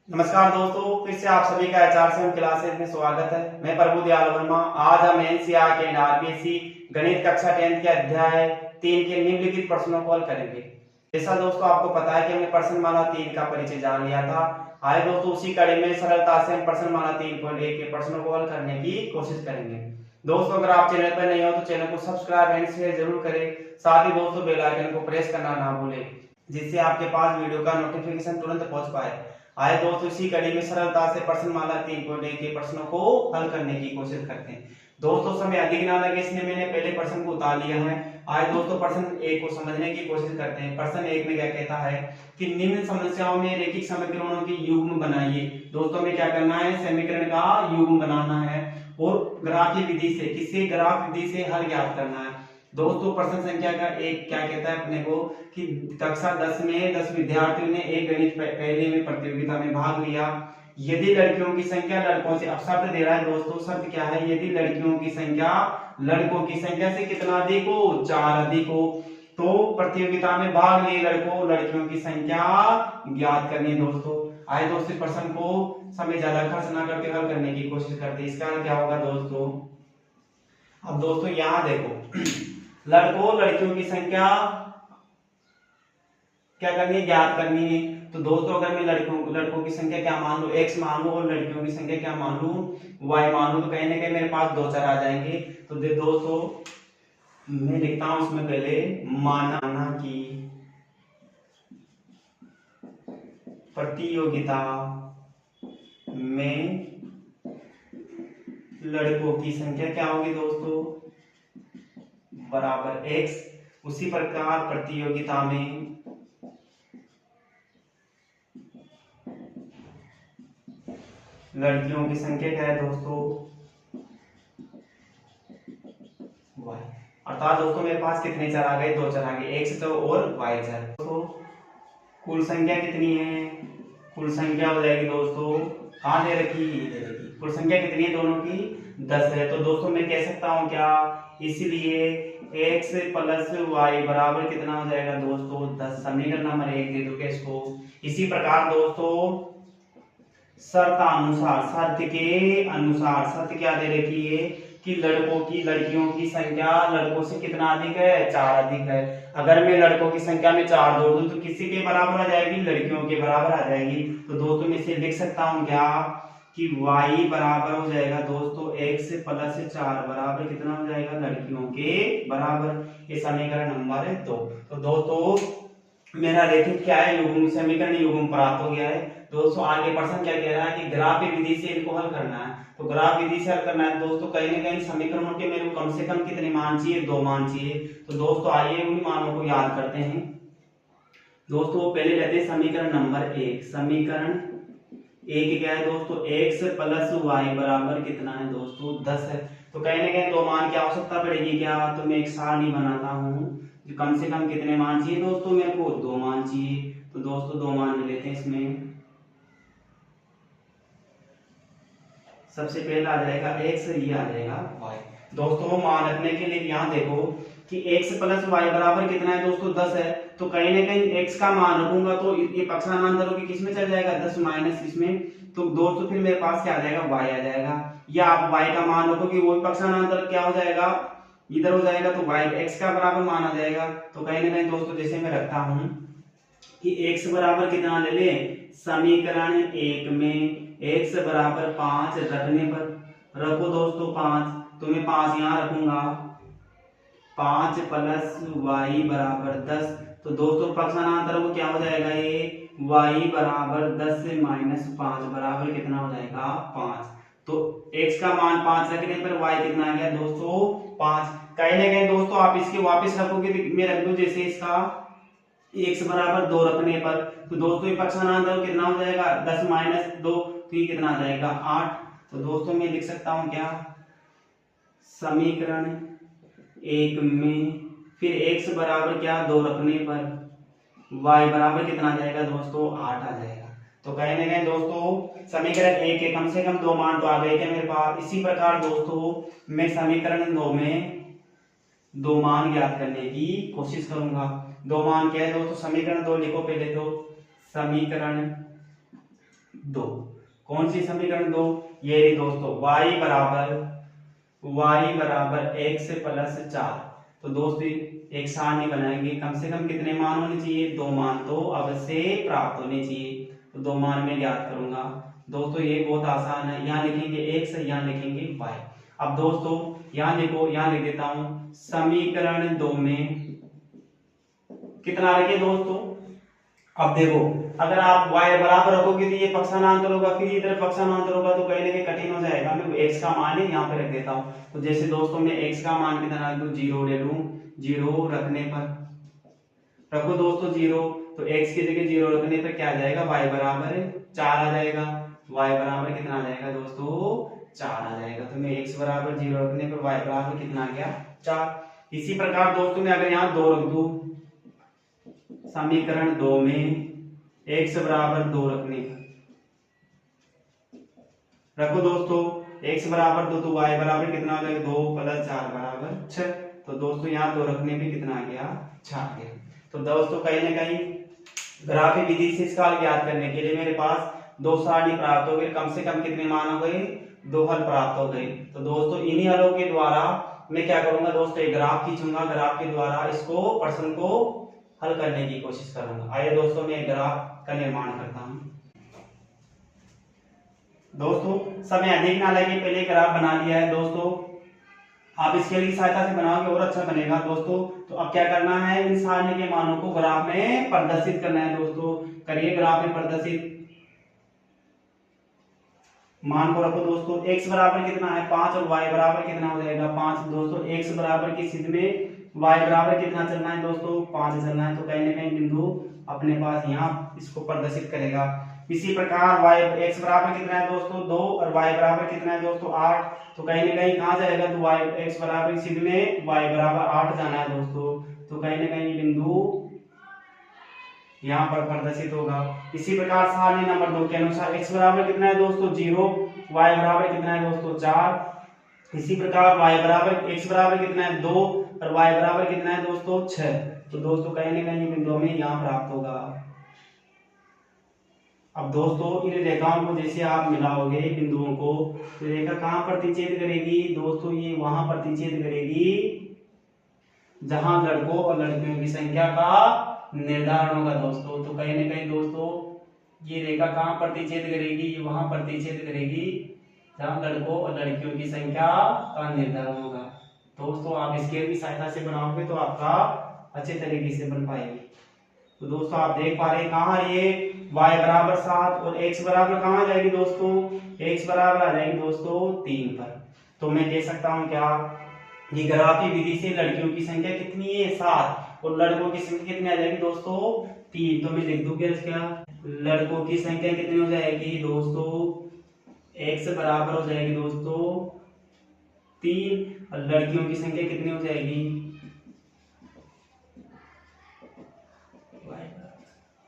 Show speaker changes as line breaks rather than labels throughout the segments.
नमस्कार दोस्तों, फिर से आप सभी का एचआरसीएम क्लासेस में स्वागत है। मैं प्रभु दयाल वर्मा। आज हम एनसीईआरटी एंड आरबीएसई गणित कक्षा 10 के अध्याय 3 के निम्नलिखित प्रश्नों को हल करेंगे। जैसा दोस्तों आपको पता है कि हमने प्रश्नमाला 3 का परिचय जान लिया था। आइए दोस्तों उसी कड़ी में सरलता से हम प्रश्नमाला 3 को लेकर प्रश्नों को हल करने की कोशिश करेंगे। दोस्तों अगर आप चैनल पर नए हो तो चैनल को सब्सक्राइब एंड शेयर जरूर करें। साथ ही दोस्तों बेल आइकन को प्रेस करना ना भूलें, जिससे आपके पास वीडियो का नोटिफिकेशन तुरंत पहुंच पाए। आए दोस्तों इसी कड़ी में सरलता से प्रश्नमाला 3 को लेके प्रश्नों को हल करने की कोशिश करते हैं। दोस्तों समय अधिक ना लगे इसलिए मैंने पहले प्रश्न को उतार लिया है। आए दोस्तों प्रश्न 1 को समझने की कोशिश करते हैं। प्रश्न 1 में क्या कहता है कि निम्न समस्याओं में रैखिक समीकरणों की युग्म बनाइए। दोस्तों में क्या करना है, समीकरण का युग्म बनाना है और ग्राफीय विधि से, किसी ग्राफ विधि से हल ज्ञात करना है। दोस्तों प्रश्न संख्या का 1 क्या कहता है अपने को कि कक्षा 10 में 10 विद्यार्थियों ने एक गणित पहले में प्रतियोगिता में भाग लिया। यदि लड़कियों की संख्या लड़कों से, अब शर्त दे रहा है दोस्तों, शर्त क्या है, यदि लड़कियों की संख्या लड़कों की संख्या से कितना अधिक हो, 4 अधिक हो, तो प्रतियोगिता में भाग लिए लड़कों लड़कियों की संख्या ज्ञात करनी है। दोस्तों आए दोस्तों प्रश्न को समय ज्यादा खर्च ना करके हल करने की कोशिश करते हैं। इसका क्या होगा दोस्तों, अब दोस्तों यहाँ देखो लड़कों लड़कियों की संख्या क्या करनी है, ज्ञात करनी है। तो दोस्तों अगर मैं लड़कों की संख्या क्या मान लूं, x मान लूं और लड़कियों की संख्या क्या मान लूं, y मान लूं, तो कहीं ना कहीं मेरे पास दो चर आ जाएंगे। तो दोस्तों मैं लिखता हूं उसमें पहले माना कि प्रतियोगिता में लड़कों की संख्या क्या होगी दोस्तों, बराबर x। उसी प्रकार प्रतियोगिता में लड़कियों की संख्या क्या है दोस्तों, y। अर्थात दोस्तों मेरे पास कितने चर आ गए, दो चर आ गए, x चर और y चर। तो कुल संख्या कितनी है, कुल संख्या हो जाएगी दोस्तों, हाँ दे रखी, कुल संख्या कितनी है दोनों की, 10 है। तो दोस्तों मैं कह सकता हूं क्या, इसलिए x प्लस y बराबर कितना हो जाएगा दोस्तों, 10। समीकरण नंबर 1 दे दो इसको। इसी प्रकार दोस्तों शर्त के अनुसार शर्त क्या दे रखी है कि लड़कियों की संख्या लड़कों से कितना अधिक है, 4 अधिक है। अगर मैं लड़कों की संख्या में 4 जोड़ दूं तो किसी के बराबर आ जाएगी, लड़कियों के बराबर आ जाएगी। तो दोस्तों मैं इसे लिख सकता हूं क्या कि y बराबर हो जाएगा दोस्तों x प्लस 4 बराबर कितना हो जाएगा, लड़कियों के बराबर। ये समीकरण नंबर 2। तो दोस्तों मेरा रैखिक क्या है, युग्म समीकरण युग्म प्राप्त हो गया है। दोस्तों आगे प्रश्न क्या कह रहा है कि ग्राफीय विधि से इनको हल करना है। तो ग्राफ विधि से हल करना है दोस्तों, कहीं ना कहीं समीकरणों के मेरे को कम से कम कितने मान चाहिए, 2 मान चाहिए। तो दोस्तों आइए उन मानों को याद करते हैं। दोस्तों पहले लेते हैं समीकरण नंबर 1। समीकरण 1 क्या है दोस्तों, x प्लस y बराबर कितना है दोस्तों, 10 है। तो कहीं ना कहीं 2 मान की आवश्यकता पड़ेगी क्या, तो मैं एक सारणी बनाता हूँ। कम से कम कितने मान चाहिए दोस्तों, मेरे को 2 मान चाहिए। तो दोस्तों 2 मान ले लेते हैं इसमें। सबसे पहला आ जाएगा x, ये आ जाएगा y। दोस्तों मान रखने के लिए यहाँ देखो कि x प्लस वाई बराबर कितना है दोस्तों, 10 है। तो कहीं ना कहीं x का मान रखूंगा तो ये पक्षांतर होकर किस में चल जाएगा, 10 माइनस इसमें। तो दोस्तों फिर मेरे पास क्या आ जाएगा, y आ जाएगा। या आप y का मान रखो कि वो पक्षांतर क्या हो जाएगा, इधर हो जाएगा, तो y x का बराबर मान आ जाएगा। तो कहीं ना कहीं दोस्तों जैसे मैं रखता हूं कि x बराबर कितना ले ले, समीकरण 1 में x बराबर 5 रखने पर रखो दोस्तों 5, तो मैं 5 यहाँ रखूंगा, 5 प्लस y बराबर 10। तो दोस्तों पक्षांतर को क्या हो जाएगा, ये y बराबर 10 से माइनस 5 बराबर कितना हो जाएगा, 5। तो x का मान 5 रखने पर y कितना आ गया दोस्तों, 5। कहीं ना कहीं दोस्तों आप इसके वापस रखोगे तो मैं रख दूं जैसे इसका x बराबर 2 रखने पर, तो दोस्तों ये पक्षांतर कितना हो जाएगा, 10 माइनस 2, तो ये कितना आ जाएगा, 8। तो दोस्तों मैं लिख सकता हूं क्या, समीकरण 1 में फिर x बराबर क्या, 2 रखने पर y बराबर कितना आ जाएगा दोस्तों, 8 आ जाएगा। तो कहीं ना कहीं दोस्तों समीकरण 1 के कम से कम 2 मान तो आ गए क्या मेरे पास। इसी प्रकार दोस्तों मैं समीकरण 2 में 2 मान ज्ञात करने की कोशिश करूंगा। 2 मान क्या है दोस्तों, समीकरण 2 लिखो पहले तो, समीकरण 2। कौन सी समीकरण 2? ये रही दोस्तों y बराबर x प्लस 4। तो दोस्तों एक सारणी बनाएंगे, कम से कम कितने मान होने चाहिए? 2 मान तो अब से प्राप्त होने चाहिए। तो 2 मान में ज्ञात करूंगा दोस्तों। ये बहुत आसान है, यहाँ लिखेंगे x, यहाँ लिखेंगे y। अब दोस्तों यहाँ देखो, यहाँ लिख देता हूं समीकरण 2 में कितना रखे दोस्तों? अब देखो, अगर आप y बराबर रखोगे तो ये पक्षांतर होगा, फिर इधर पक्षांतर होगा, तो कहीं ना कहीं कठिन हो जाएगा। मैं x का मान ही यहाँ पे रख देता हूँ। तो जैसे दोस्तों मैं x का मान कितना रख दूं? 0 ले लूं। 0 रखने पर रखो दोस्तों 0, तो x की जगह 0 रखने पर क्या आ जाएगा? y बराबर 4 आ जाएगा। y बराबर कितना आ जाएगा दोस्तों? 4 आ जाएगा। तो मैं x बराबर 0 रखने पर y बराबर कितना आ गया? 4। इसी प्रकार दोस्तों मैं अगर यहाँ 2 रख दूं, समीकरण 2 में x बराबर 2 रखने रखो दोस्तों, x बराबर 2, तो y बराबर कितना हो जाएगा? 2 प्लस 4 बराबर 6। तो दोस्तों यहाँ 2 रखने पे कितना आ गया? 6 आ गया। तो दोस्तों कहीं ना कहीं ग्राफी विधि से इसका हल ज्ञात करने के लिए मेरे पास 2 सारणी प्राप्त हो गए। कम से कम कितने मान हो गए? 2 हल प्राप्त हो गए। तो दोस्तों इन्हीं हलों के द्वारा मैं क्या करूंगा दोस्तों? एक ग्राफ खींचूंगा, ग्राफ के द्वारा इसको प्रश्न को हल करने की कोशिश करूंगा। आइए दोस्तों मैं एक ग्राफ का निर्माण करता हूं। दोस्तों समय अधिक ना लगे, पहले ग्राफ बना लिया है दोस्तों। आप स्केल की सहायता से बनाओगे और अच्छा बनेगा दोस्तों। तो अब क्या करना है? इन सारणी के मानों को ग्राफ में प्रदर्शित करना है दोस्तों। करिए ग्राफ में प्रदर्शित। मान को रखो दोस्तों, x बराबर कितना है? 5 और y बराबर कितना हो जाएगा? 5। दोस्तों x बराबर की स्थिति में y बराबर कितना चलना है दोस्तों? 5 चलना है। तो कहीं ना कहीं बिंदु अपने पास यहाँ इसको प्रदर्शित करेगा। इसी प्रकार x बराबर कितना है दोस्तों? 2 और y बराबर कितना है दोस्तों? 8। तो कहीं ना कहीं कहाँ जाएगा? तो x बराबर की स्थिति में y बराबर 8 जाना है दोस्तों। तो कहीं ना कहीं बिंदु यहाँ पर प्रदर्शित होगा। इसी प्रकार सारणी नंबर 2 के अनुसार x बराबर कितना है दोस्तों? 0, y बराबर कितना है दोस्तों? 4। इसी प्रकार x बराबर कितना है? 2 और y बराबर कितना है दोस्तों? 6। तो दोस्तों कहीं ना कहीं बिंदु हमें यहाँ प्राप्त होगा। अब दोस्तों इन रेखाओं को जैसे आप मिलाओगे बिंदुओं को, तो रेखा कहाँ प्रतिच्छेद करेगी दोस्तों? ये वहां प्रतिच्छेद करेगी जहां लड़कों और लड़कियों की संख्या का निर्धारण होगा दोस्तों। तो कहीं ना कहीं दोस्तों ये रेखा कहाँ प्रतिच्छेद करेगी? ये वहां प्रतिच्छेद करेगी जहां लड़कों और लड़कियों की संख्या का निर्धारण होगा। दोस्तों आप स्केल की सहायता से बनाओगे तो आपका अच्छे तरीके से बन पाएगी। तो दोस्तों आप देख पा रहे हैं कहाँ ये y बराबर 7 और x बराबर कहाँ जाएगी दोस्तों? x बराबर आ जाएगी दोस्तों 3 पर। तो मैं कह सकता हूँ क्या? ये ग्राफी विधि से लड़कियों की संख्या कितनी है? 7 और लड़कों की संख्या कितनी आ जाएगी दोस्तों? 3। तो मैं लिख दूं क्या? लड़कों की संख्या कितनी हो जाएगी दोस्तों? x बराबर हो जाएगी दोस्तों 3 और लड़कियों की संख्या कितनी हो जाएगी?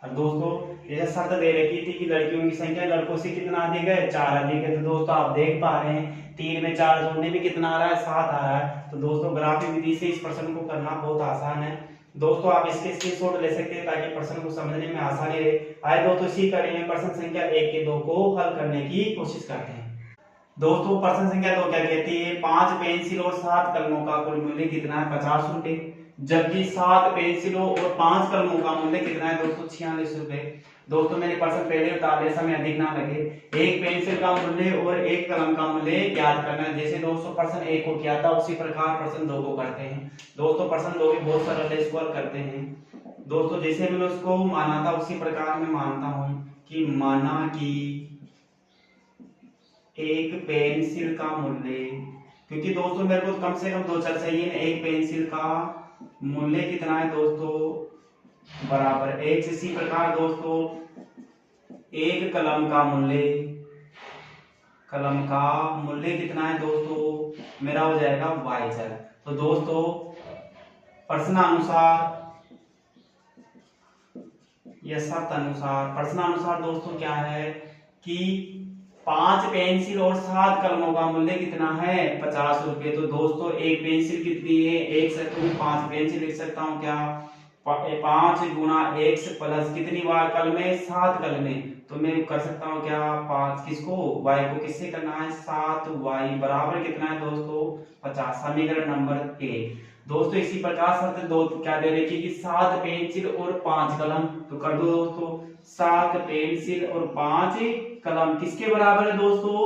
और दोस्तों ये शर्त दे रखी थी कि लड़कियों की संख्या लड़कों से कितना अधिक है? 4 अधिक है। तो दोस्तों आप देख पा रहे हैं 3 में 4 जोड़ने में कितना आ रहा है? 7 आ रहा है। तो दोस्तों ग्राफी विधि से इस प्रश्न को करना बहुत आसान है दोस्तों। आप इसके स्क्रीनशॉट ले सकते हैं ताकि प्रश्न को समझने में आसानी रहे। आइए दोस्तों इसी कड़ी में प्रश्न संख्या 1 के 2 को हल करने की कोशिश करते हैं। दोस्तों प्रश्न संख्या 2 क्या कहती है? 5 पेंसिल और 7 कलमों का कुल मूल्य कितना है? 50 रुपए। जबकि 7 पेंसिलों और 5 कलमों का मूल्य कितना है दोस्तों? 46 रुपए। दोस्तों मैंने प्रश्न पहले बता दिया, समय अधिक ना लगे। एक पेंसिल का मूल्य और एक कलम का मूल्य ज्ञात करना है। जैसे दोस्तों प्रश्न 1 को किया था उसी प्रकार प्रश्न 2 को करते हैं। दोस्तों प्रश्न 2 भी बहुत सरल है, इसको हल करते हैं। दोस्तों जैसे मैंने उसको माना था उसी प्रकार मैं मानता हूं कि माना कि एक पेंसिल का मूल्य, क्योंकि दोस्तों मेरे को कम से कम 2 चर चाहिए। एक पेंसिल का मूल्य कितना है दोस्तों? बराबर x। इसी प्रकार दोस्तों एक कलम का मूल्य कितना है दोस्तों? मेरा हो जाएगा y चर। तो दोस्तों प्रश्नानुसार या प्रश्नानुसार दोस्तों क्या है कि 5 पेंसिल और 7 कलमों का मूल्य कितना है? 50 रुपए। तो दोस्तों एक पेंसिल कितनी है? 1 से 5 पेंसिल लिख सकता हूँ क्या? 5 गुना x प्लस कितनी बार कलमें? 7 कलमें। तो मैं कर सकता हूँ क्या, 5 किसको, y को किससे करना है, 7y बराबर कितना है दोस्तों 50। समीकरण नंबर 1। दोस्तों इसी प्रकार शर्त 2 क्या दे रही है कि 7 पेंसिल और 5 कलम, तो कर दो दोस्तों 7 पेंसिल और 5 कलम किसके बराबर है दोस्तों,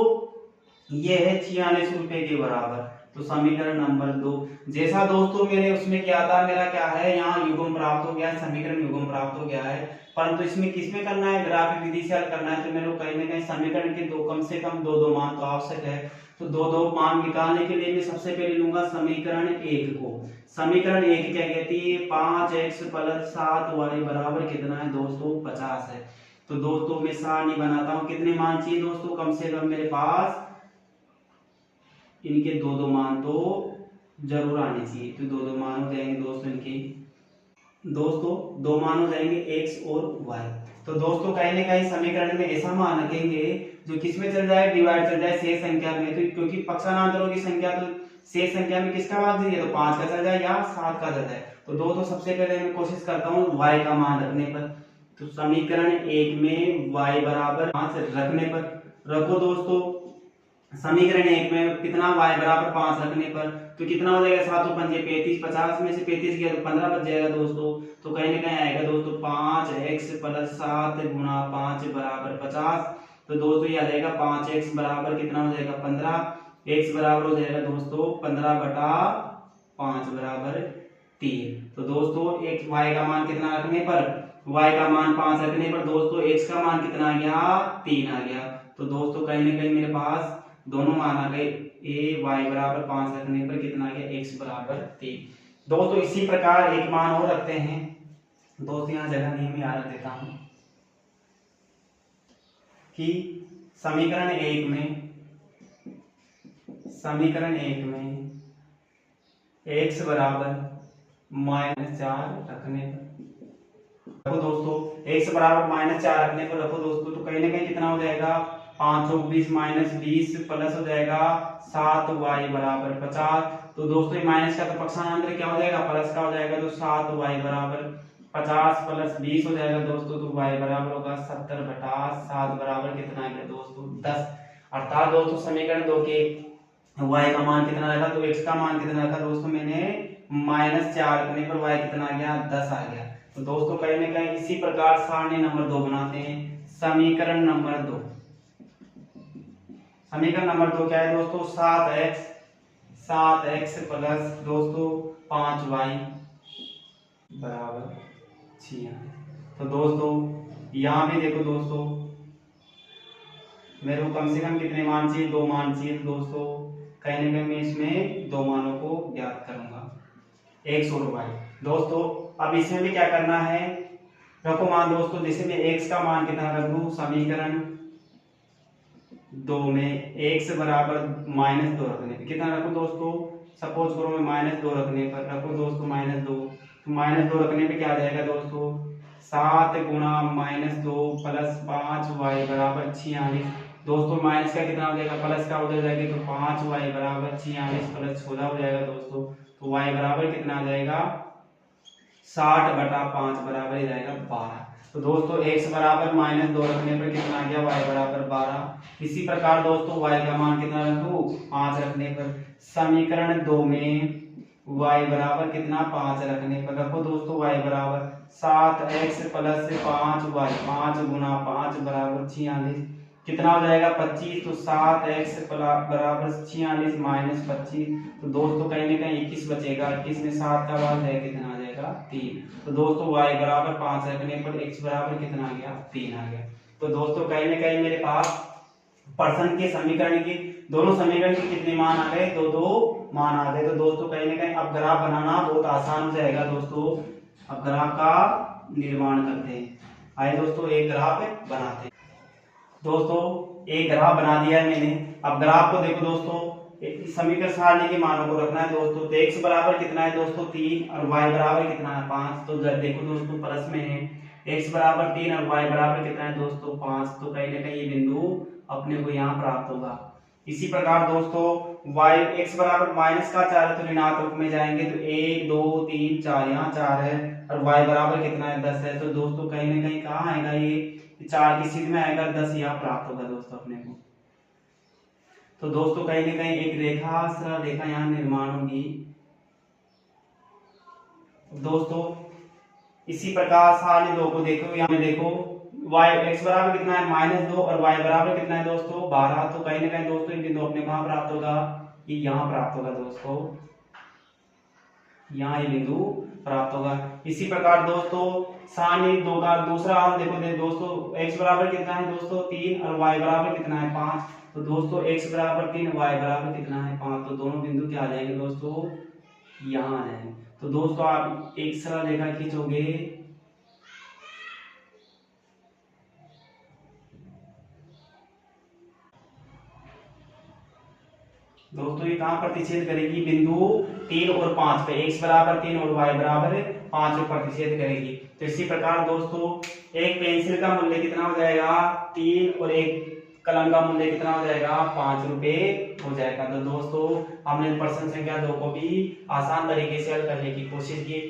ये है 46 रुपए के बराबर। तो समीकरण नंबर 2, जैसा दोस्तों मैंने उसमें किया था, मेरा क्या है यहाँ युग्म प्राप्त हो गया है, समीकरण युग्म प्राप्त हो गया है, परंतु इसमें किसमें करना है, ग्राफिक विधि से हल करना है। तो मेरे को कहीं ना कहीं समीकरण के दो कम से कम दो मान तो आवश्यक है। तो दो मान निकालने के लिए मैं सबसे पहले लूंगा समीकरण 1 को। समीकरण 1 क्या कहती है, 5x प्लस 7y बराबर कितना है दोस्तों 50 है। तो दोस्तों मैं सारणी बनाता हूँ, कितने मान चाहिए दोस्तों, कम से कम मेरे पास इनके दो मान तो जरूर आने चाहिए। तो दो मान हो जाएंगे दोस्तों, इनके दोस्तों दो मान हो जाएंगे x और y। तो दोस्तों कहीं ना कहीं समीकरण में ऐसा मान रखेंगे जो किसमें चल जाए, डिवाइड चल जाए शेष संख्या में। तो क्योंकि पक्षांतरों की संख्या तो शेष संख्या में किसका भाग दीजिए, तो 5 का चल जाए या 7 का चल जाए। तो दोस्तों सबसे पहले मैं कोशिश करता हूँ y का मान रखने पर। तो समीकरण 1 में y बराबर 5 रखने पर रखो दोस्तों, समीकरण 1 में कितना y बराबर 5 रखने पर तो कितना हो जाएगा, 7 और 5 35, 50 में से 35 गया तो 15 बच जाएगा दोस्तों। तो कहीं ना कहीं आएगा दोस्तों 5x प्लस 7 गुणा 5 बराबर 50। तो दोस्तों ये आ जाएगा 5x बराबर कितना हो जाएगा 15, x बराबर हो जाएगा दोस्तों 15 बटा 5 बराबर 3। तो दोस्तों x y का मान कितना रखने पर, y का मान 5 रखने पर दोस्तों x का मान कितना आ गया 3 आ गया। तो दोस्तों कहीं ना कहीं मेरे पास दोनों मान आ गए, a y बराबर 5 रखने पर कितना आ गया x बराबर 3। दोस्तों इसी प्रकार एक मान और रखते हैं दोस्तों, यहाँ जगह नहीं मैं याद देता हूं कि समीकरण 1 में x बराबर -4 रखने पर रखो दोस्तों, x बराबर -4 रखने पर रखो दोस्तों, तो कहीं ना कहीं कितना हो जाएगा 5 और 20 -20 प्लस हो जाएगा 7y बराबर 50। तो दोस्तों माइनस का तो पक्षांतर क्या हो जाएगा, प्लस का हो जाएगा। तो 7y बराबर 50 प्लस 20 हो जाएगा दोस्तों, तो y बराबर होगा 70 बटा 7 बराबर कितना आएगा दोस्तों 10। अर्थात दोस्तों समीकरण 2 के y का मान कितना रखा, तो x का मान कितना रखा दोस्तों मैंने -4 रखने पर y कितना आ गया 10 आ गया। तो दोस्तों कहीं ना कहीं इसी प्रकार सारणी नंबर 2 बनाते हैं। समीकरण नंबर 2, समीकरण नंबर 2 क्या है दोस्तों, 7x प्लस दोस्तों 5y बराबर 6। तो दोस्तों यहाँ भी देखो दोस्तों मेरे को कम से कम कितने मान चाहिए, 2 मान चाहिए। तो दोस्तों कहीं ना कहीं मैं इसमें 2 मानों को ज्ञात करूंगा, x और y। दोस्तों अब इसमें भी क्या करना है, रखो मान दोस्तों, जैसे मैं x का मान कितना रख दूं, समीकरण 2 में x बराबर -2 रखने पर कितना रखो दोस्तों, सपोज करो मैं -2 रखने पर रखो दोस्तों -2। तो -2 रखने पे क्या आ जाएगा दोस्तों, 7 गुणा -2 प्लस 5y बराबर 46। दोस्तों माइनस का कितना हो जाएगा, प्लस का हो जाएगा। तो 5y बराबर 46 प्लस 16 हो जाएगा दोस्तों। तो y बराबर कितना आ जाएगा 60 बटा 5 बराबर ही जाएगा 12। तो दोस्तों x बराबर -2 रखने पर कितना आ गया, y बराबर 12। इसी प्रकार दोस्तों y का मान कितना रखूं, 5 रखने पर समीकरण 2 में y बराबर कितना 5 रखने पर रखो दोस्तों y बराबर 7x प्लस 5y, 5 गुना 5 बराबर 46 कितना हो जाएगा 25। तो 7x बराबर 46 माइनस 25। तो दोस्तों कहीं ना कहीं 21 बचेगा, 21 में 7 का भाग है कितना आ जाएगा 3। तो दोस्तों y बराबर 5 रखने पर x बराबर कितना आ गया 3 आ गया। तो दोस्तों कहीं ना कहीं मेरे पास प्रश्न के समीकरण की दोनों समीकरण के कितने मान आ गए, दो मान आ गए। तो दोस्तों कहीं ना कहीं अब ग्राफ बनाना बहुत आसान हो जाएगा दोस्तों। अब ग्राफ का निर्माण करते हैं, आइए दोस्तों एक ग्राफ बनाते हैं। दोस्तों एक ग्राफ बना दिया है मैंने। अब ग्राफ को देखो दोस्तों, समीकरण सारणी के मानों को रखना है दोस्तों। तो x बराबर कितना है दोस्तों 3 और y बराबर कितना है 5। तो देखो दोस्तों प्लस में है, x बराबर 3 और y बराबर कितना है दोस्तों 5। तो कहीं ना कहीं ये बिंदु अपने को यहाँ प्राप्त होगा। इसी प्रकार दोस्तों y x बराबर माइनस का 4 है तो ऋणात्मक में जाएंगे। तो 1 2 3 4 यहाँ 4 है और y बराबर कितना है 10 है। तो दोस्तों कहीं ना कहीं कहाँ आएगा, ये 4 की सीध में आएगा 10 यहाँ प्राप्त होगा दोस्तों अपने को। तो दोस्तों कहीं ना कहीं एक रेखा सरल रेखा यहाँ निर्माण होगी दोस्तों। इसी प्रकार सारणी 2 को देखो, यहाँ में देखो y x बराबर कितना है -2 और y बराबर कितना है दोस्तों 12। तो कहीं ना कहीं दोस्तों एक बिंदु अपने कहाँ प्राप्त होगा, ये यहाँ प्राप्त होगा दोस्तों, यहाँ ये बिंदु प्राप्त होगा। इसी प्रकार दोस्तों सारणी 2 का दूसरा हल देखो दोस्तों, x बराबर कितना है दोस्तों 3 और y बराबर कितना है 5। तो दोस्तों x बराबर 3 y बराबर कितना है 5, तो दोनों बिंदु क्या आ जाएंगे दोस्तों, यहाँ आ जाएंगे। तो दोस्तों आप एक सरल रेखा खींचोगे दोस्तों, ये कहां प्रतिच्छेद करेगी, बिंदु 3 और 5 पे, x बराबर 3 और y बराबर 5 पे प्रतिच्छेद करेगी। तो इसी प्रकार दोस्तों एक पेंसिल का मूल्य कितना हो जाएगा 3 और एक कलम का मूल्य कितना हो जाएगा 5 रुपए हो जाएगा। तो दोस्तों हमने प्रश्न संख्या 2 को भी आसान तरीके से हल करने की कोशिश की।